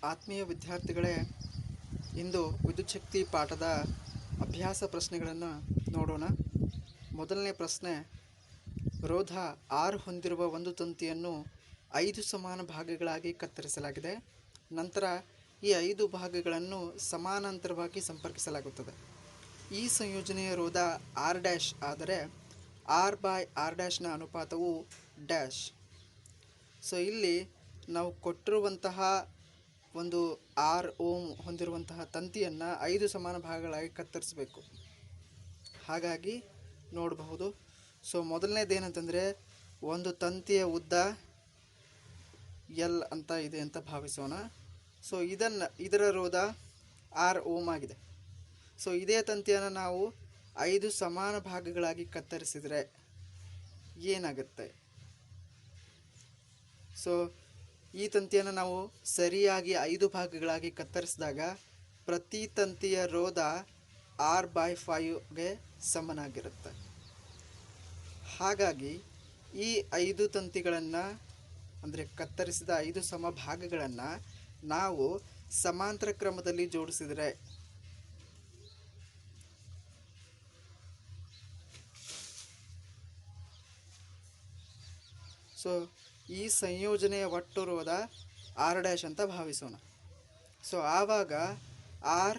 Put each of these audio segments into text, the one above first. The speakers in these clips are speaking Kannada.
ಆತ್ಮೀಯ ವಿದ್ಯಾರ್ಥಿಗಳೇ, ಇಂದು ವಿದ್ಯುಚ್ಛಕ್ತಿ ಪಾಠದ ಅಭ್ಯಾಸ ಪ್ರಶ್ನೆಗಳನ್ನು ನೋಡೋಣ. ಮೊದಲನೇ ಪ್ರಶ್ನೆ, ರೋಧ R ಹೊಂದಿರುವ ಒಂದು ತಂತಿಯನ್ನು 5 ಸಮಾನ ಭಾಗಗಳಾಗಿ ಕತ್ತರಿಸಲಾಗಿದೆ. ನಂತರ ಈ 5 ಭಾಗಗಳನ್ನು ಸಮಾನಾಂತರವಾಗಿ ಸಂಪರ್ಕಿಸಲಾಗುತ್ತದೆ. ಈ ಸಂಯೋಜನೆಯ ರೋಧ R' ಆದರೆ R/R' ಅನುಪಾತವು ಡ್ಯಾಶ್. ಸೊ ಇಲ್ಲಿ ನಾವು ಕೊಟ್ಟಿರುವಂತಹ ಒಂದು 6 ಓಮ್ ಹೊಂದಿರುವಂತಹ ತಂತಿಯನ್ನು 5 ಸಮಾನ ಭಾಗಗಳಾಗಿ ಕತ್ತರಿಸಬೇಕು. ಹಾಗಾಗಿ ನೋಡಬಹುದು. ಸೊ ಮೊದಲನೇದೇನಂತಂದರೆ, ಒಂದು ತಂತಿಯ ಉದ್ದ L ಅಂತ ಇದೆ ಅಂತ ಭಾವಿಸೋಣ. ಸೊ ಇದರ ರೋಧ 6 ಓಮ್ ಆಗಿದೆ. ಸೊ ಇದೇ ತಂತಿಯನ್ನು ನಾವು 5 ಸಮಾನ ಭಾಗಗಳಾಗಿ ಕತ್ತರಿಸಿದರೆ ಏನಾಗುತ್ತೆ? ಸೊ ಈ ತಂತಿಯನ್ನು ನಾವು ಸರಿಯಾಗಿ 5 ಭಾಗಗಳಾಗಿ ಕತ್ತರಿಸಿದಾಗ ಪ್ರತಿ ತಂತಿಯ ರೋಧ R/5ಗೆ ಸಮನಾಗಿರುತ್ತೆ. ಹಾಗಾಗಿ ಈ 5 ತಂತಿಗಳನ್ನು, ಅಂದರೆ ಕತ್ತರಿಸಿದ 5 ಸಮಭಾಗಗಳನ್ನು ನಾವು ಸಮಾಂತರ ಕ್ರಮದಲ್ಲಿ ಜೋಡಿಸಿದರೆ ಸೊ ಈ ಸಂಯೋಜನೆಯ ಒಟ್ಟು ರೋಧ R' ಅಂತ ಭಾವಿಸೋಣ. ಸೊ ಆವಾಗ R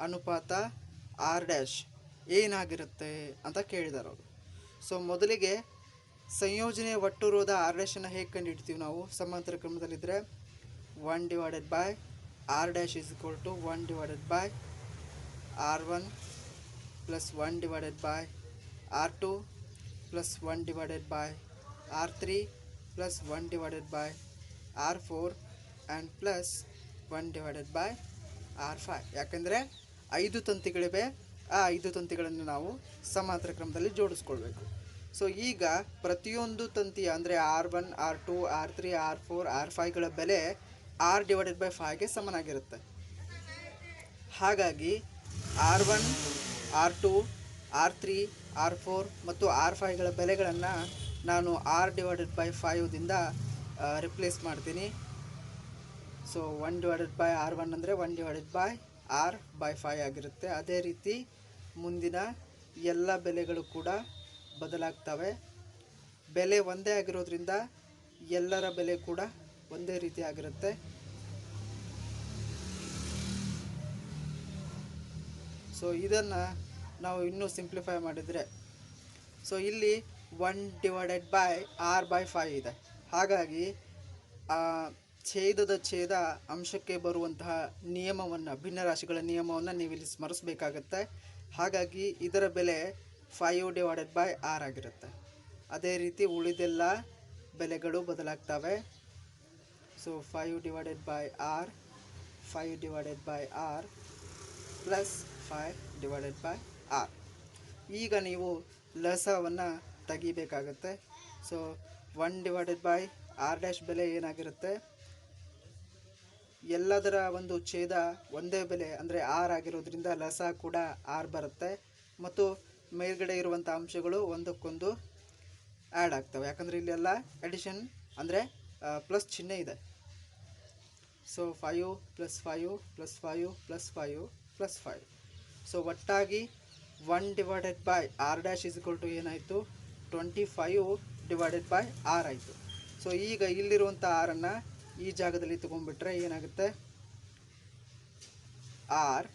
ಅನುಪಾತ R' ಏನಾಗಿರುತ್ತೆ ಅಂತ ಕೇಳಿದಾರೆ ಅವರು. ಸೊ ಮೊದಲಿಗೆ ಸಂಯೋಜನೆಯ ಒಟ್ಟು ರೋಧ R' ಹೇಗೆ ಕಂಡುಹಿಡ್ತೀವಿ ನಾವು? ಸಮಾಂತರ ಕ್ರಮದಲ್ಲಿದ್ದರೆ 1/R' is equal to 1/R1 plus 1/R2 plus 1/R3 plus 1/R4 and plus 1/R5. ಯಾಕೆಂದರೆ 5 ತಂತಿಗಳಿವೆ, ಆ 5 ತಂತಿಗಳನ್ನು ನಾವು ಸಮಾಂತರ ಕ್ರಮದಲ್ಲಿ ಜೋಡಿಸ್ಕೊಳ್ಬೇಕು. ಸೊ ಈಗ ಪ್ರತಿಯೊಂದು ತಂತಿಯ, ಅಂದರೆ R1, R2, R3, R4, R5ಗಳ ಬೆಲೆ R/5ಗೆ ಸಮನಾಗಿರುತ್ತೆ. ಹಾಗಾಗಿ R1, R2, R3, R4 ಮತ್ತು R5ಗಳ ಬೆಲೆಗಳನ್ನು ನಾನು R/5ದಿಂದ ರಿಪ್ಲೇಸ್ ಮಾಡ್ತೀನಿ. ಸೊ 1/R1 ಅಂದರೆ 1/R/5 ಆಗಿರುತ್ತೆ. ಅದೇ ರೀತಿ ಮುಂದಿನ ಎಲ್ಲ ಬೆಲೆಗಳು ಕೂಡ ಬದಲಾಗ್ತವೆ. ಬೆಲೆ ಒಂದೇ ಆಗಿರೋದ್ರಿಂದ ಎಲ್ಲರ ಬೆಲೆ ಕೂಡ ಒಂದೇ ರೀತಿ ಆಗಿರುತ್ತೆ. ಸೊ ಇದನ್ನು ನಾವು ಇನ್ನೂ ಸಿಂಪ್ಲಿಫೈ ಮಾಡಿದರೆ, ಸೊ ಇಲ್ಲಿ 1/R/5 ಇದೆ. ಹಾಗಾಗಿ ಛೇದ ಅಂಶಕ್ಕೆ ಬರುವಂತಹ ನಿಯಮವನ್ನು, ಭಿನ್ನರಾಶಿಗಳ ನಿಯಮವನ್ನು ನೀವು ಇಲ್ಲಿ ಸ್ಮರಿಸಬೇಕಾಗತ್ತೆ. ಹಾಗಾಗಿ ಇದರ ಬೆಲೆ 5/R ಆಗಿರುತ್ತೆ. ಅದೇ ರೀತಿ ಉಳಿದೆಲ್ಲ ಬೆಲೆಗಳು ಬದಲಾಗ್ತವೆ. So 5/R, 5/R plus 5/R. ಈಗ ನೀವು ಲಸವನ್ನು ತೆಗಿಬೇಕಾಗತ್ತೆ. ಸೊ 1/R' ಬೆಲೆ ಏನಾಗಿರುತ್ತೆ? ಎಲ್ಲದರ ಒಂದು ಛೇದ ಒಂದೇ ಬೆಲೆ, ಅಂದರೆ R ಆಗಿರೋದ್ರಿಂದ ಲಸ ಕೂಡ R ಬರುತ್ತೆ. ಮತ್ತು ಮೇಲ್ಗಡೆ ಇರುವಂಥ ಅಂಶಗಳು ಒಂದಕ್ಕೊಂದು ಆ್ಯಡ್ ಆಗ್ತವೆ, ಯಾಕಂದರೆ ಇಲ್ಲೆಲ್ಲ ಎಡಿಷನ್, ಅಂದರೆ ಪ್ಲಸ್ ಚಿಹ್ನೆ ಇದೆ. ಸೊ 5 + 5 + 5 + 5 + 5. ಸೊ ಒಟ್ಟಾಗಿ 1/R' is equal to ಏನಾಯಿತು? 25/R ಆಯಿತು. ಸೊ ಈಗ ಇಲ್ಲಿರುವಂಥ ಆರನ್ನು ಈ ಜಾಗದಲ್ಲಿ ತೊಗೊಂಡ್ಬಿಟ್ರೆ ಏನಾಗುತ್ತೆ? R/R'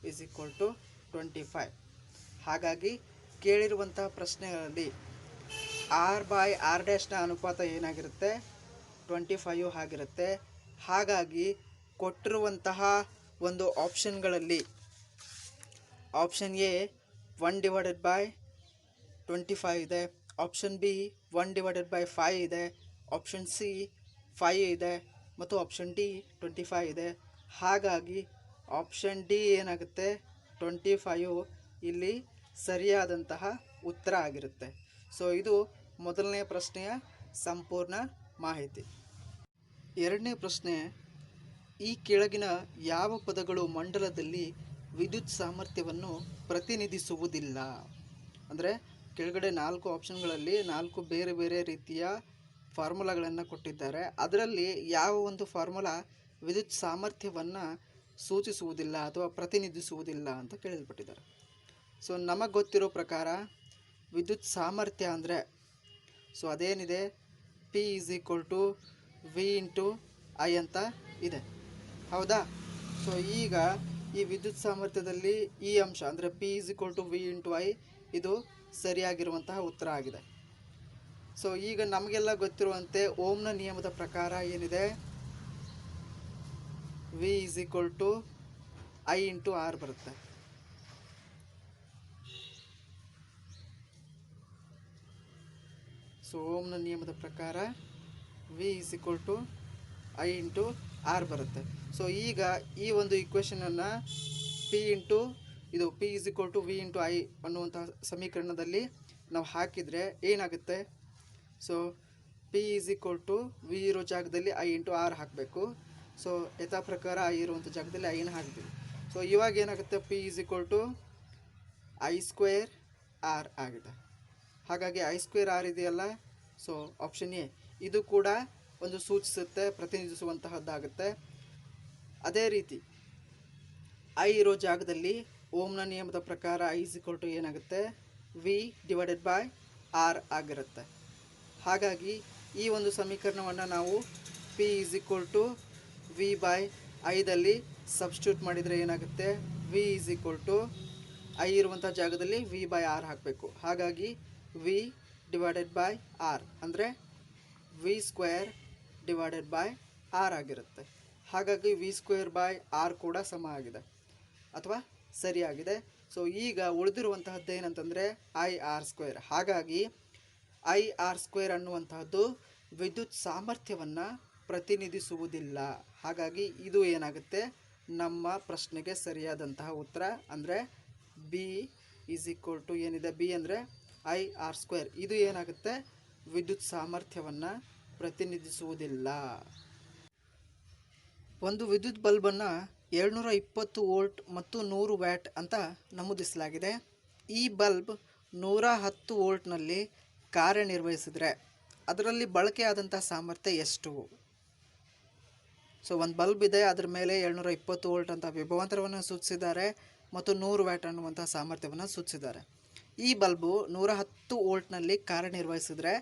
is equal to 25. ಹಾಗಾಗಿ ಕೇಳಿರುವಂತಹ ಪ್ರಶ್ನೆಗಳಲ್ಲಿ R/R' ಅನುಪಾತ ಏನಾಗಿರುತ್ತೆ? 25 ಆಗಿರುತ್ತೆ. ಹಾಗಾಗಿ ಕೊಟ್ಟಿರುವಂತಹ ಒಂದು ಆಪ್ಷನ್ಗಳಲ್ಲಿ ಆಪ್ಷನ್ ಎ 1/25 ಇದೆ, ಆಪ್ಷನ್ ಬಿ 1/5 ಇದೆ, ಆಪ್ಷನ್ ಸಿ 5 ಇದೆ ಮತ್ತು ಆಪ್ಷನ್ ಡಿ 25 ಇದೆ. ಹಾಗಾಗಿ ಆಪ್ಷನ್ ಡಿ ಏನಾಗುತ್ತೆ? 25 ಇಲ್ಲಿ ಸರಿಯಾದಂತಹ ಉತ್ತರ ಆಗಿರುತ್ತೆ. ಸೊ ಇದು ಮೊದಲನೇ ಪ್ರಶ್ನೆಯ ಸಂಪೂರ್ಣ ಮಾಹಿತಿ. ಎರಡನೇ ಪ್ರಶ್ನೆ, ಈ ಕೆಳಗಿನ ಯಾವ ಪದಗಳು ಮಂಡಲದಲ್ಲಿ ವಿದ್ಯುತ್ ಸಾಮರ್ಥ್ಯವನ್ನು ಪ್ರತಿನಿಧಿಸುವುದಿಲ್ಲ? ಅಂದರೆ ಕೆಳಗಡೆ 4 ಆಪ್ಷನ್ಗಳಲ್ಲಿ 4 ಬೇರೆ ಬೇರೆ ರೀತಿಯ ಫಾರ್ಮುಲಾಗಳನ್ನು ಕೊಟ್ಟಿದ್ದಾರೆ. ಅದರಲ್ಲಿ ಯಾವ ಒಂದು ಫಾರ್ಮುಲಾ ವಿದ್ಯುತ್ ಸಾಮರ್ಥ್ಯವನ್ನು ಸೂಚಿಸುವುದಿಲ್ಲ ಅಥವಾ ಪ್ರತಿನಿಧಿಸುವುದಿಲ್ಲ ಅಂತ ಕೇಳಲ್ಪಟ್ಟಿದ್ದಾರೆ. ಸೊ ನಮಗೆ ಗೊತ್ತಿರೋ ಪ್ರಕಾರ ವಿದ್ಯುತ್ ಸಾಮರ್ಥ್ಯ ಅಂದರೆ ಸೊ ಅದೇನಿದೆ P = V × I ಅಂತ ಇದೆ, ಹೌದಾ? ಸೊ ಈಗ ಈ ವಿದ್ಯುತ್ ಸಾಮರ್ಥ್ಯದಲ್ಲಿ ಈ ಅಂಶ ಅಂದರೆ P = V × I ಇದು ಸರಿಯಾಗಿರುವಂತಹ ಉತ್ತರ ಆಗಿದೆ. ಸೊ ಈಗ ನಮಗೆಲ್ಲ ಗೊತ್ತಿರುವಂತೆ ಓಮ್ನ ನಿಯಮದ ಪ್ರಕಾರ ಏನಿದೆ, V = I × R ಬರುತ್ತೆ. ಸೊ ಓಮ್ನ ನಿಯಮದ ಪ್ರಕಾರ V = I × R ಬರುತ್ತೆ. ಸೊ ಈಗ ಈ ಒಂದು ಇಕ್ವೇಷನನ್ನು P = V × I ಅನ್ನುವಂಥ ಸಮೀಕರಣದಲ್ಲಿ ನಾವು ಹಾಕಿದರೆ ಏನಾಗುತ್ತೆ? ಸೊ P = V ಇರೋ ಜಾಗದಲ್ಲಿ I × R ಹಾಕಬೇಕು. ಸೊ ಯಥಾ ಪ್ರಕಾರ I ಇರುವಂಥ ಜಾಗದಲ್ಲಿ ಐನ ಹಾಕ್ತೀವಿ. ಸೊ ಇವಾಗ ಏನಾಗುತ್ತೆ? P = I² R ಆಗಿದೆ. ಹಾಗಾಗಿ I² R ಇದೆಯಲ್ಲ, ಸೊ ಆಪ್ಷನ್ ಎ ಇದು ಕೂಡ ಒಂದು ಸೂಚಿಸುತ್ತೆ, ಪ್ರತಿನಿಧಿಸುವಂತಹದ್ದಾಗುತ್ತೆ. ಅದೇ ರೀತಿ I ಇರೋ ಜಾಗದಲ್ಲಿ ಓಮ್ನ ನಿಯಮದ ಪ್ರಕಾರ I = ಏನಾಗುತ್ತೆ? V/R ಆಗಿರುತ್ತೆ. ಹಾಗಾಗಿ ಈ ಒಂದು ಸಮೀಕರಣವನ್ನು ನಾವು P = V/I ಸಬ್ಸ್ಟಿಟ್ಯೂಟ್ ಮಾಡಿದರೆ ಏನಾಗುತ್ತೆ? V = I ಇರುವಂಥ ಜಾಗದಲ್ಲಿ V/R ಹಾಕಬೇಕು. ಹಾಗಾಗಿ V/R ಅಂದರೆ V²/R ಆಗಿರುತ್ತೆ. ಹಾಗಾಗಿ V²/R ಕೂಡ ಸಮ ಆಗಿದೆ ಅಥವಾ ಸರಿಯಾಗಿದೆ. ಸೊ ಈಗ ಉಳಿದಿರುವಂತಹದ್ದು ಏನಂತಂದರೆ IR². ಹಾಗಾಗಿ IR² ಅನ್ನುವಂತಹದ್ದು ವಿದ್ಯುತ್ ಸಾಮರ್ಥ್ಯವನ್ನು ಪ್ರತಿನಿಧಿಸುವುದಿಲ್ಲ. ಹಾಗಾಗಿ ಇದು ಏನಾಗುತ್ತೆ? ನಮ್ಮ ಪ್ರಶ್ನೆಗೆ ಸರಿಯಾದಂತಹ ಉತ್ತರ ಅಂದರೆ B = ಏನಿದೆ? B ಅಂದರೆ IR². ಇದು ಏನಾಗುತ್ತೆ? ವಿದ್ಯುತ್ ಸಾಮರ್ಥ್ಯವನ್ನು ಪ್ರತಿನಿಧಿಸುವುದಿಲ್ಲ. ಒಂದು ವಿದ್ಯುತ್ ಬಲ್ಬನ್ನು 720 ವೋಲ್ಟ್ ಮತ್ತು 100 ವ್ಯಾಟ್ ಅಂತ ನಮೂದಿಸಲಾಗಿದೆ. ಈ ಬಲ್ಬ್ 110 ವೋಲ್ಟ್ನಲ್ಲಿ ಕಾರ್ಯನಿರ್ವಹಿಸಿದರೆ ಅದರಲ್ಲಿ ಬಳಕೆಯಾದಂಥ ಸಾಮರ್ಥ್ಯ ಎಷ್ಟು? ಸೊ ಒಂದು ಬಲ್ಬ್ ಇದೆ, ಅದರ ಮೇಲೆ 720 ವೋಲ್ಟ್ ಅಂತ ವಿಭವಾಂತರವನ್ನು ಸೂಚಿಸಿದ್ದಾರೆ ಮತ್ತು 100 ವ್ಯಾಟ್ ಅನ್ನುವಂಥ ಸಾಮರ್ಥ್ಯವನ್ನು ಸೂಚಿಸಿದ್ದಾರೆ. ಈ ಬಲ್ಬು 110 ವೋಲ್ಟ್ನಲ್ಲಿ ಕಾರ್ಯನಿರ್ವಹಿಸಿದರೆ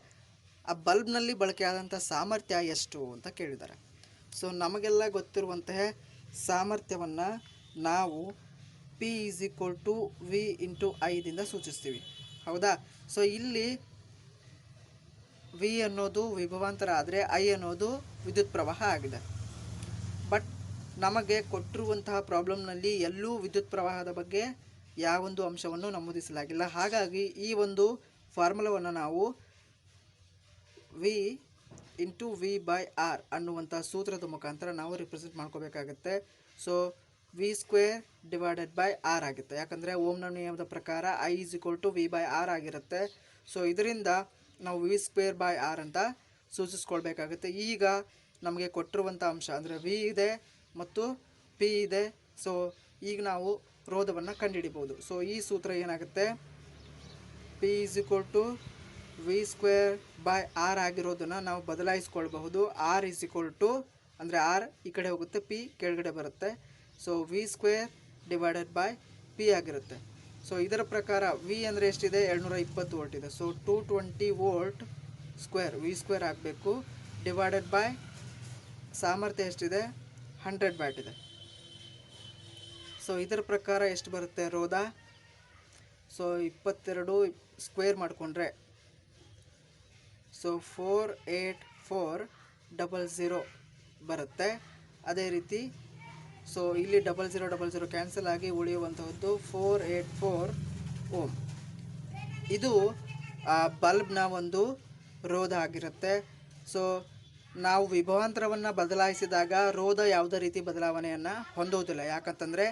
ಆ ಬಲ್ಬ್ನಲ್ಲಿ ಬಳಕೆಯಾದಂಥ ಸಾಮರ್ಥ್ಯ ಎಷ್ಟು ಅಂತ ಕೇಳಿದ್ದಾರೆ. ಸೊ ನಮಗೆಲ್ಲ ಗೊತ್ತಿರುವಂತಹ ಸಾಮರ್ಥ್ಯವನ್ನು ನಾವು P = V × I ದಿಂದ ಸೂಚಿಸ್ತೀವಿ, ಹೌದಾ? ಸೊ ಇಲ್ಲಿ V ಅನ್ನೋದು ವಿಭವಾಂತರ ಆದರೆ I ಅನ್ನೋದು ವಿದ್ಯುತ್ ಪ್ರವಾಹ ಆಗಿದೆ. ಬಟ್ ನಮಗೆ ಕೊಟ್ಟಿರುವಂತಹ ಪ್ರಾಬ್ಲಮ್ನಲ್ಲಿ ಎಲ್ಲೂ ವಿದ್ಯುತ್ ಪ್ರವಾಹದ ಬಗ್ಗೆ ಯಾವೊಂದು ಅಂಶವನ್ನು ನಮೂದಿಸಲಾಗಿಲ್ಲ. ಹಾಗಾಗಿ ಈ ಒಂದು ಫಾರ್ಮುಲಾವನ್ನು ನಾವು V × V/R ಅನ್ನುವಂಥ ಸೂತ್ರದ ಮುಖಾಂತರ ನಾವು ರಿಪ್ರೆಸೆಂಟ್ ಮಾಡ್ಕೋಬೇಕಾಗತ್ತೆ. ಸೊ V²/R ಆಗುತ್ತೆ. ಯಾಕಂದರೆ ಓಮ್ನ ನಿಯಮದ ಪ್ರಕಾರ I = V/R ಆಗಿರುತ್ತೆ. ಸೊ ಇದರಿಂದ ನಾವು V²/R ಅಂತ ಸೂಚಿಸ್ಕೊಳ್ಬೇಕಾಗುತ್ತೆ. ಈಗ ನಮಗೆ ಕೊಟ್ಟಿರುವಂಥ ಅಂಶ ಅಂದರೆ V ಇದೆ ಮತ್ತು P ಇದೆ. ಸೊ ಈಗ ನಾವು ರೋಧವನ್ನು ಕಂಡುಹಿಡಿಬೋದು. ಸೊ ಈ ಸೂತ್ರ ಏನಾಗುತ್ತೆ? P = V²/R ಆಗಿರೋದನ್ನು ನಾವು ಬದಲಾಯಿಸ್ಕೊಳ್ಬಹುದು. R = ಅಂದರೆ R ಈ ಕಡೆ ಹೋಗುತ್ತೆ, P ಕೆಳಗಡೆ ಬರುತ್ತೆ. ಸೊ V²/P ಆಗಿರುತ್ತೆ. ಸೊ ಇದರ ಪ್ರಕಾರ V ಅಂದರೆ ಎಷ್ಟಿದೆ? 720 ವೋಲ್ಟ್ ಇದೆ. ಸೊ 220 ವೋಲ್ಟ್ ಸ್ಕ್ವೇರ್ V² ಆಗಬೇಕು, ಡಿವೈಡೆಡ್ ಬೈ ಸಾಮರ್ಥ್ಯ ಎಷ್ಟಿದೆ? 100 ವ್ಯಾಟ್ ಇದೆ. ಸೊ ಇದರ ಪ್ರಕಾರ ಎಷ್ಟು ಬರುತ್ತೆ ರೋಧ? ಸೊ 22 ಸ್ಕ್ವೇರ್ ಮಾಡಿಕೊಂಡ್ರೆ ಸೊ 48400 ಬರುತ್ತೆ. ಅದೇ ರೀತಿ ಸೊ ಇಲ್ಲಿ 0000 ಕ್ಯಾನ್ಸಲ್ ಆಗಿ ಉಳಿಯುವಂತಹದ್ದು 484 ಓಮ್. ಇದು ಬಲ್ಬ್ನ ಒಂದು ರೋಧ ಆಗಿರುತ್ತೆ. ಸೊ ನಾವು ವಿಭವಾಂತರವನ್ನು ಬದಲಾಯಿಸಿದಾಗ ರೋಧ ಯಾವುದೇ ರೀತಿ ಬದಲಾವಣೆಯನ್ನು ಹೊಂದೋದಿಲ್ಲ. ಯಾಕಂತಂದರೆ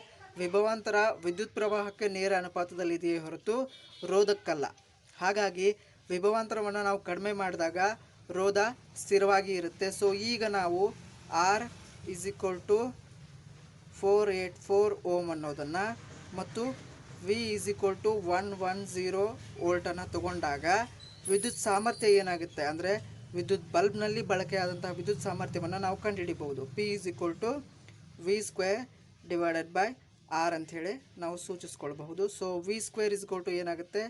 ವಿಭವಾಂತರ ವಿದ್ಯುತ್ ಪ್ರವಾಹಕ್ಕೆ ನೇರ ಅನುಪಾತದಲ್ಲಿದೆಯೇ ಹೊರತು ರೋಧಕ್ಕಲ್ಲ. ಹಾಗಾಗಿ ವಿಭವಾಂತರವನ್ನು ನಾವು ಕಡಿಮೆ ಮಾಡಿದಾಗ ರೋಧ ಸ್ಥಿರವಾಗಿ ಇರುತ್ತೆ. ಸೊ ಈಗ ನಾವು R = 484 ಓಮ್ ಅನ್ನೋದನ್ನು ಮತ್ತು V = 110 ವೋಲ್ಟನ್ನು ತಗೊಂಡಾಗ ವಿದ್ಯುತ್ ಸಾಮರ್ಥ್ಯ ಏನಾಗುತ್ತೆ ಅಂದರೆ ವಿದ್ಯುತ್ ಬಲ್ಬ್ನಲ್ಲಿ ಬಳಕೆಯಾದಂತಹ ವಿದ್ಯುತ್ ಸಾಮರ್ಥ್ಯವನ್ನು ನಾವು ಕಂಡುಹಿಡಿಬಹುದು. P = V² divided by R ಅಂಥೇಳಿ ನಾವು ಸೂಚಿಸ್ಕೊಳ್ಬಹುದು. ಸೊ V² ಏನಾಗುತ್ತೆ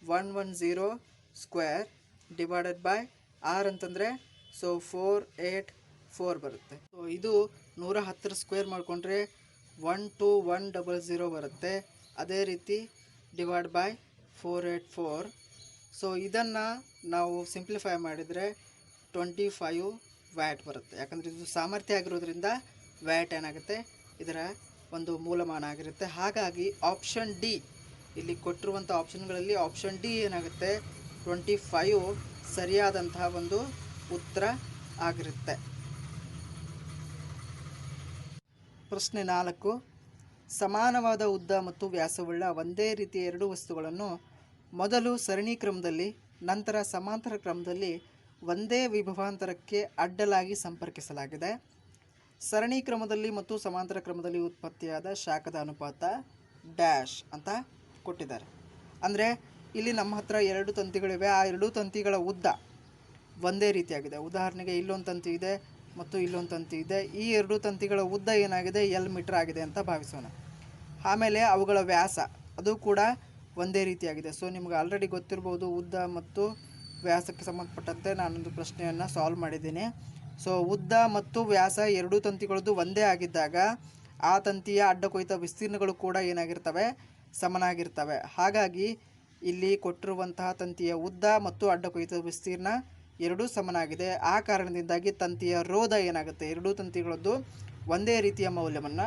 110 ಸ್ಕ್ವೇರ್ ಡಿವೈಡೆಡ್ ಬೈ R ಅಂತಂದರೆ ಸೊ 484 ಬರುತ್ತೆ. ಸೊ ಇದು 110 ಸ್ಕ್ವೇರ್ ಮಾಡಿಕೊಂಡ್ರೆ 12100 ಬರುತ್ತೆ. ಅದೇ ರೀತಿ ಡಿವೈಡ್ ಬೈ 484. ಸೊ ಇದನ್ನು ನಾವು ಸಿಂಪ್ಲಿಫೈ ಮಾಡಿದರೆ 25 ವ್ಯಾಟ್ ಬರುತ್ತೆ. ಯಾಕಂದರೆ ಇದು ಸಾಮರ್ಥ್ಯ ಆಗಿರೋದ್ರಿಂದ ವ್ಯಾಟ್ ಏನಾಗುತ್ತೆ ಇದರ ಒಂದು ಮೂಲಮಾನ ಆಗಿರುತ್ತೆ. ಹಾಗಾಗಿ ಆಪ್ಷನ್ ಡಿ, ಇಲ್ಲಿ ಕೊಟ್ಟಿರುವಂಥ ಆಪ್ಷನ್ಗಳಲ್ಲಿ ಆಪ್ಷನ್ ಡಿ ಏನಾಗುತ್ತೆ 25 ಸರಿಯಾದಂತಹ ಒಂದು ಉತ್ತರ ಆಗಿರುತ್ತೆ. ಪ್ರಶ್ನೆ 4. ಸಮಾನವಾದ ಉದ್ದ ಮತ್ತು ವ್ಯಾಸವುಳ್ಳ ಒಂದೇ ರೀತಿಯ ಎರಡು ವಸ್ತುಗಳನ್ನು ಮೊದಲು ಸರಣಿ ಕ್ರಮದಲ್ಲಿ ನಂತರ ಸಮಾಂತರ ಕ್ರಮದಲ್ಲಿ ಒಂದೇ ವಿಭವಾಂತರಕ್ಕೆ ಅಡ್ಡಲಾಗಿ ಸಂಪರ್ಕಿಸಲಾಗಿದೆ. ಸರಣಿ ಕ್ರಮದಲ್ಲಿ ಮತ್ತು ಸಮಾಂತರ ಕ್ರಮದಲ್ಲಿ ಉತ್ಪತ್ತಿಯಾದ ಶಾಖದ ಅನುಪಾತ ಡ್ಯಾಶ್ ಅಂತ ಕೊಟ್ಟಿದ್ದಾರೆ. ಅಂದರೆ ಇಲ್ಲಿ ನಮ್ಮ ಹತ್ರ ಎರಡು ತಂತಿಗಳಿವೆ. ಆ ಎರಡೂ ತಂತಿಗಳ ಉದ್ದ ಒಂದೇ ರೀತಿಯಾಗಿದೆ. ಉದಾಹರಣೆಗೆ ಇಲ್ಲೊಂದು ತಂತಿ ಇದೆ ಮತ್ತು ಇಲ್ಲೊಂದು ತಂತಿ ಇದೆ. ಈ ಎರಡೂ ತಂತಿಗಳ ಉದ್ದ ಏನಾಗಿದೆ L ಮೀಟರ್ ಆಗಿದೆ ಅಂತ ಭಾವಿಸೋಣ. ಆಮೇಲೆ ಅವುಗಳ ವ್ಯಾಸ ಅದು ಕೂಡ ಒಂದೇ ರೀತಿಯಾಗಿದೆ. ಸೊ ನಿಮ್ಗೆ ಆಲ್ರೆಡಿ ಗೊತ್ತಿರ್ಬೋದು, ಉದ್ದ ಮತ್ತು ವ್ಯಾಸಕ್ಕೆ ಸಂಬಂಧಪಟ್ಟಂತೆ ನಾನೊಂದು ಪ್ರಶ್ನೆಯನ್ನು ಸಾಲ್ವ್ ಮಾಡಿದ್ದೀನಿ. ಸೊ ಉದ್ದ ಮತ್ತು ವ್ಯಾಸ ಎರಡೂ ತಂತಿಗಳದ್ದು ಒಂದೇ ಆಗಿದ್ದಾಗ ಆ ತಂತಿಯ ಅಡ್ಡ ಕೊಯ್ತ ವಿಸ್ತೀರ್ಣಗಳು ಕೂಡ ಏನಾಗಿರ್ತವೆ ಸಮನಾಗಿರ್ತವೆ. ಹಾಗಾಗಿ ಇಲ್ಲಿ ಕೊಟ್ಟಿರುವಂತಹ ತಂತಿಯ ಉದ್ದ ಮತ್ತು ಅಡ್ಡ ಕೊಯ್ತ ವಿಸ್ತೀರ್ಣ ಎರಡೂ ಸಮನಾಗಿದೆ. ಆ ಕಾರಣದಿಂದಾಗಿ ತಂತಿಯ ರೋಧ ಏನಾಗುತ್ತೆ ಎರಡೂ ತಂತಿಗಳದ್ದು ಒಂದೇ ರೀತಿಯ ಮೌಲ್ಯವನ್ನು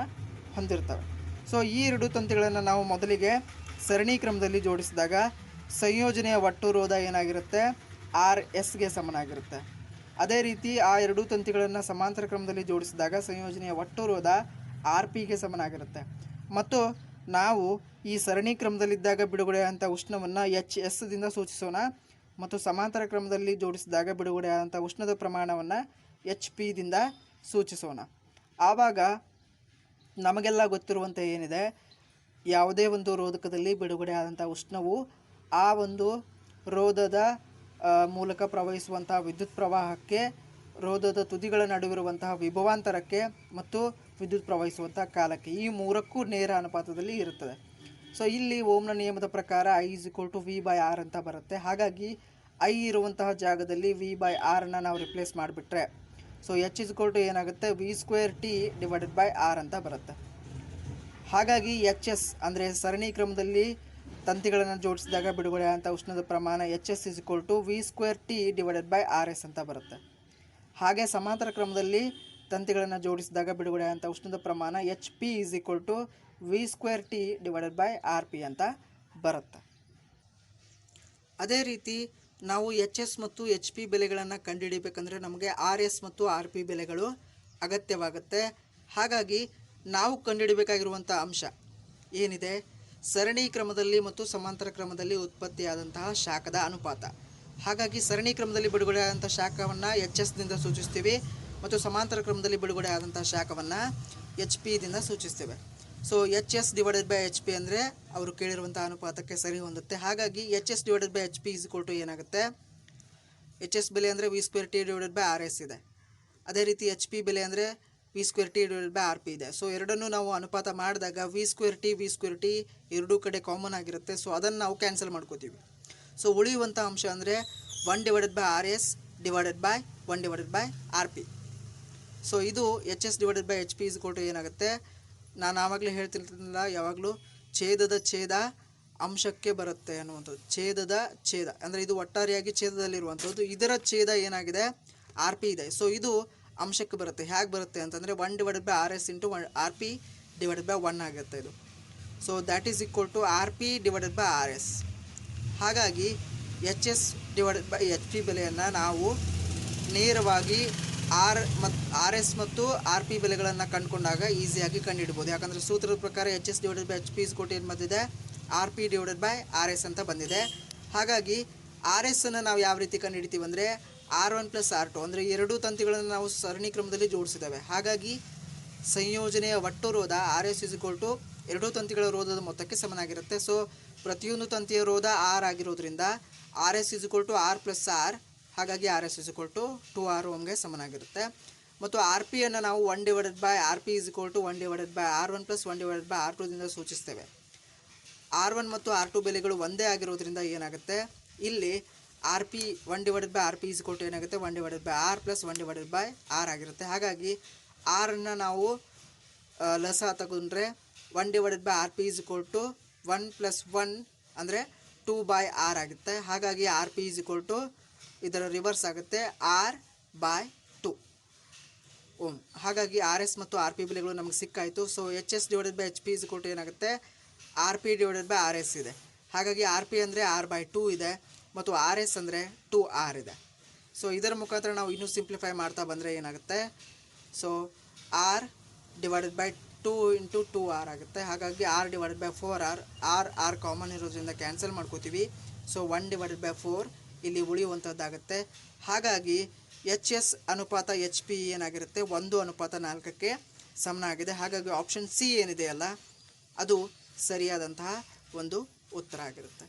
ಹೊಂದಿರ್ತವೆ. ಸೊ ಈ ಎರಡೂ ತಂತಿಗಳನ್ನು ನಾವು ಮೊದಲಿಗೆ ಸರಣಿ ಕ್ರಮದಲ್ಲಿ ಜೋಡಿಸಿದಾಗ ಸಂಯೋಜನೆಯ ಒಟ್ಟು ರೋಧ ಏನಾಗಿರುತ್ತೆ RSಗೆ ಸಮನಾಗಿರುತ್ತೆ. ಅದೇ ರೀತಿ ಆ ಎರಡೂ ತಂತಿಗಳನ್ನು ಸಮಾಂತರ ಕ್ರಮದಲ್ಲಿ ಜೋಡಿಸಿದಾಗ ಸಂಯೋಜನೆಯ ಒಟ್ಟು ರೋಧ RPಗೆ ಸಮನಾಗಿರುತ್ತೆ. ಮತ್ತು ನಾವು ಈ ಸರಣಿ ಕ್ರಮದಲ್ಲಿದ್ದಾಗ ಬಿಡುಗಡೆಯಾದಂಥ ಉಷ್ಣವನ್ನು HS ದಿಂದ ಸೂಚಿಸೋಣ ಮತ್ತು ಸಮಾಂತರ ಕ್ರಮದಲ್ಲಿ ಜೋಡಿಸಿದಾಗ ಬಿಡುಗಡೆಯಾದಂಥ ಉಷ್ಣದ ಪ್ರಮಾಣವನ್ನು HP ದಿಂದ ಸೂಚಿಸೋಣ. ಆವಾಗ ನಮಗೆಲ್ಲ ಗೊತ್ತಿರುವಂತೆ ಏನಿದೆ, ಯಾವುದೇ ಒಂದು ರೋಧಕದಲ್ಲಿ ಬಿಡುಗಡೆ ಆದಂಥ ಉಷ್ಣವು ಆ ಒಂದು ರೋಧದ ಮೂಲಕ ಪ್ರವಹಿಸುವಂತಹ ವಿದ್ಯುತ್ ಪ್ರವಾಹಕ್ಕೆ, ರೋಧದ ತುದಿಗಳ ನಡುವಿರುವಂತಹ ವಿಭವಾಂತರಕ್ಕೆ ಮತ್ತು ವಿದ್ಯುತ್ ಪ್ರವಹಿಸುವಂತಹ ಕಾಲಕ್ಕೆ, ಈ ಮೂರಕ್ಕೂ ನೇರ ಅನುಪಾತದಲ್ಲಿ ಇರುತ್ತದೆ. ಸೊ ಇಲ್ಲಿ ಓಮ್ನ ನಿಯಮದ ಪ್ರಕಾರ I = V/R ಅಂತ ಬರುತ್ತೆ. ಹಾಗಾಗಿ I ಇರುವಂತಹ ಜಾಗದಲ್ಲಿ V/R ನಾವು ರಿಪ್ಲೇಸ್ ಮಾಡಿಬಿಟ್ರೆ ಸೊ H ಏನಾಗುತ್ತೆ V²T ಡಿವೈಡೆಡ್ ಬೈ R ಅಂತ ಬರುತ್ತೆ. ಹಾಗಾಗಿ HS ಅಂದರೆ ಸರಣಿ ಕ್ರಮದಲ್ಲಿ ತಂತಿಗಳನ್ನು ಜೋಡಿಸಿದಾಗ ಬಿಡುಗಡೆಯಾದಂಥ ಉಷ್ಣದ ಪ್ರಮಾಣ HS = V²T divided by RS ಅಂತ ಬರುತ್ತೆ. ಹಾಗೆ ಸಮಾಂತರ ಕ್ರಮದಲ್ಲಿ ತಂತಿಗಳನ್ನು ಜೋಡಿಸಿದಾಗ ಬಿಡುಗಡೆಯಾದಂಥ ಉಷ್ಣದ ಪ್ರಮಾಣ HP = V²T divided by RP ಅಂತ ಬರುತ್ತೆ. ಅದೇ ರೀತಿ ನಾವು HS ಮತ್ತು HP ಬೆಲೆಗಳನ್ನು ಕಂಡುಹಿಡಿಯಬೇಕಂದ್ರೆ ನಮಗೆ RS ಮತ್ತು RP ಬೆಲೆಗಳು ಅಗತ್ಯವಾಗುತ್ತೆ. ಹಾಗಾಗಿ ನಾವು ಕಂಡುಹಿಡಬೇಕಾಗಿರುವಂಥ ಅಂಶ ಏನಿದೆ, ಸರಣಿ ಕ್ರಮದಲ್ಲಿ ಮತ್ತು ಸಮಾಂತರ ಕ್ರಮದಲ್ಲಿ ಉತ್ಪತ್ತಿಯಾದಂತಹ ಶಾಖದ ಅನುಪಾತ. ಹಾಗಾಗಿ ಸರಣಿ ಕ್ರಮದಲ್ಲಿ ಬಿಡುಗಡೆಯಾದಂಥ ಶಾಖವನ್ನು HS ದಿಂದ ಸೂಚಿಸ್ತೀವಿ ಮತ್ತು ಸಮಾಂತರ ಕ್ರಮದಲ್ಲಿ ಬಿಡುಗಡೆಯಾದಂಥ ಶಾಖವನ್ನು HP ದಿಂದ ಸೂಚಿಸ್ತೇವೆ. So HS divided by HP ಅಂದರೆ ಅವರು ಕೇಳಿರುವಂಥ ಅನುಪಾತಕ್ಕೆ ಸರಿ ಹೊಂದುತ್ತೆ. ಹಾಗಾಗಿ HS ಡಿವೈಡೆಡ್ ಬೈ HP ಏನಾಗುತ್ತೆ, HS ಬೆಲೆ ಅಂದರೆ V²T ಡಿವೈಡೆಡ್ ಬೈ RS ಇದೆ. ಅದೇ ರೀತಿ HP ಬೆಲೆ ಅಂದರೆ V²T ಡಿವೈಡೆಡ್ ಬೈ RP ಇದೆ. ಸೊ ಎರಡನ್ನೂ ನಾವು ಅನುಪಾತ ಮಾಡಿದಾಗ V²T ಎರಡೂ ಕಡೆ ಕಾಮನ್ ಆಗಿರುತ್ತೆ. ಸೊ ಅದನ್ನು ನಾವು ಕ್ಯಾನ್ಸಲ್ ಮಾಡ್ಕೋತೀವಿ. ಸೊ ಉಳಿಯುವಂಥ ಅಂಶ ಅಂದರೆ 1 divided by RS divided by 1 divided by RP. So ಇದು HS ಡಿವೈಡೆಡ್ ಬೈ HP ಏನಾಗುತ್ತೆ, ನಾನು ಆವಾಗಲೇ ಹೇಳ್ತಿರ್ತಿಲ್ಲ ಯಾವಾಗಲೂ ಛೇದದ ಛೇದ ಅಂಶಕ್ಕೆ ಬರುತ್ತೆ ಅನ್ನುವಂಥದ್ದು. ಛೇದದ ಛೇದ ಅಂದರೆ ಇದು ಒಟ್ಟಾರೆಯಾಗಿ ಛೇದದಲ್ಲಿರುವಂಥದ್ದು, ಇದರ ಛೇದ ಏನಾಗಿದೆ RP ಇದೆ. ಸೊ ಇದು ಅಂಶಕ್ಕೆ ಬರುತ್ತೆ. ಹೇಗೆ ಬರುತ್ತೆ ಅಂತಂದರೆ 1 divided by RS into RP divided by 1 ಆಗುತ್ತೆ ಇದು. So that is = RP divided by RS. ಹಾಗಾಗಿ HS ಡಿವೈಡೆಡ್ ಬೈ HP ಬೆಲೆಯನ್ನು ನಾವು ನೇರವಾಗಿ RS ಮತ್ತು RP ಬೆಲೆಗಳನ್ನು ಕಂಡುಕೊಂಡಾಗ ಈಸಿಯಾಗಿ ಕಂಡುಹಿಡ್ಬೋದು. ಯಾಕಂದರೆ ಸೂತ್ರದ ಪ್ರಕಾರ HS ಡಿವೈಡೆಡ್ ಬೈ HP ಏನು ಬಂದಿದೆ, RP ಡಿವೈಡೆಡ್ ಬೈ RS ಅಂತ ಬಂದಿದೆ. ಹಾಗಾಗಿ RS ಅನ್ನು ನಾವು ಯಾವ ರೀತಿ ಕಂಡುಹಿಡಿತೀವಿ ಅಂದರೆ R1 + R2 ಅಂದರೆ ಎರಡೂ ತಂತಿಗಳನ್ನು ನಾವು ಸರಣಿ ಕ್ರಮದಲ್ಲಿ ಜೋಡಿಸಿದ್ದೇವೆ. ಹಾಗಾಗಿ ಸಂಯೋಜನೆಯ ಒಟ್ಟು ರೋಧ RS = ಎರಡೂ ತಂತಿಗಳ ರೋಧದ ಮೊತ್ತಕ್ಕೆ ಸಮನಾಗಿರುತ್ತೆ. ಸೊ ಪ್ರತಿಯೊಂದು ತಂತಿಯ ರೋಧ R ಆಗಿರೋದ್ರಿಂದ RS = R + R ಹಾಗಾಗಿ R S is equal to 2R ಓಮ್ಗೆ ಸಮನಾಗಿರುತ್ತೆ. ಮತ್ತು ಆರ್ ಪಿಯನ್ನು ನಾವು 1/RP is equal to 1/R1 plus 1/R2 ದಿಂದ ಸೂಚಿಸ್ತೇವೆ. R1 ಮತ್ತು R2 ಬೆಲೆಗಳು ಒಂದೇ ಆಗಿರೋದ್ರಿಂದ ಏನಾಗುತ್ತೆ, ಇಲ್ಲಿ R P 1/RP is equal to ಏನಾಗುತ್ತೆ 1/R ಪ್ಲಸ್ 1/R ಆಗಿರುತ್ತೆ. ಹಾಗಾಗಿ ಆರನ್ನು ನಾವು ಲಸ ತಗೊಂಡ್ರೆ 1/RP ಇಸ್ ಇಕ್ವಲ್ ಟು 1 + 1 ಅಂದರೆ 2/R ಆಗುತ್ತೆ. ಹಾಗಾಗಿ R P is equal to ಇದರ ರಿವರ್ಸ್ ಆಗುತ್ತೆ R/2 ಓಮ್. ಹಾಗಾಗಿ ಆರ್ ಎಸ್ ಮತ್ತು ಆರ್ ಪಿ ಬೆಲೆಗಳು ನಮಗೆ ಸಿಕ್ಕಾಯಿತು. So HS/HP is equal to ಏನಾಗುತ್ತೆ RP/RS ಇದೆ. ಹಾಗಾಗಿ ಆರ್ ಪಿ ಅಂದರೆ R/2 ಇದೆ ಮತ್ತು ಆರ್ ಎಸ್ ಅಂದರೆ 2R ಇದೆ. ಸೊ ಇದರ ಮುಖಾಂತರ ನಾವು ಇನ್ನೂ ಸಿಂಪ್ಲಿಫೈ ಮಾಡ್ತಾ ಬಂದರೆ ಏನಾಗುತ್ತೆ, ಸೊ R/2 × 2R ಆಗುತ್ತೆ. ಹಾಗಾಗಿ R/4R, R ಕಾಮನ್ ಇರೋದ್ರಿಂದ ಕ್ಯಾನ್ಸಲ್ ಮಾಡ್ಕೋತೀವಿ. ಸೊ 1/4 ಇಲ್ಲಿ ಉಳಿಯುವಂಥದ್ದಾಗುತ್ತೆ. ಹಾಗಾಗಿ HS ಅನುಪಾತ HP ಏನಾಗಿರುತ್ತೆ 1:4ಕ್ಕೆ ಸಮನಾಗಿದೆ. ಹಾಗಾಗಿ ಆಪ್ಷನ್ ಸಿ ಏನಿದೆಯಲ್ಲ ಅದು ಸರಿಯಾದಂತಹ ಒಂದು ಉತ್ತರ ಆಗಿರುತ್ತೆ.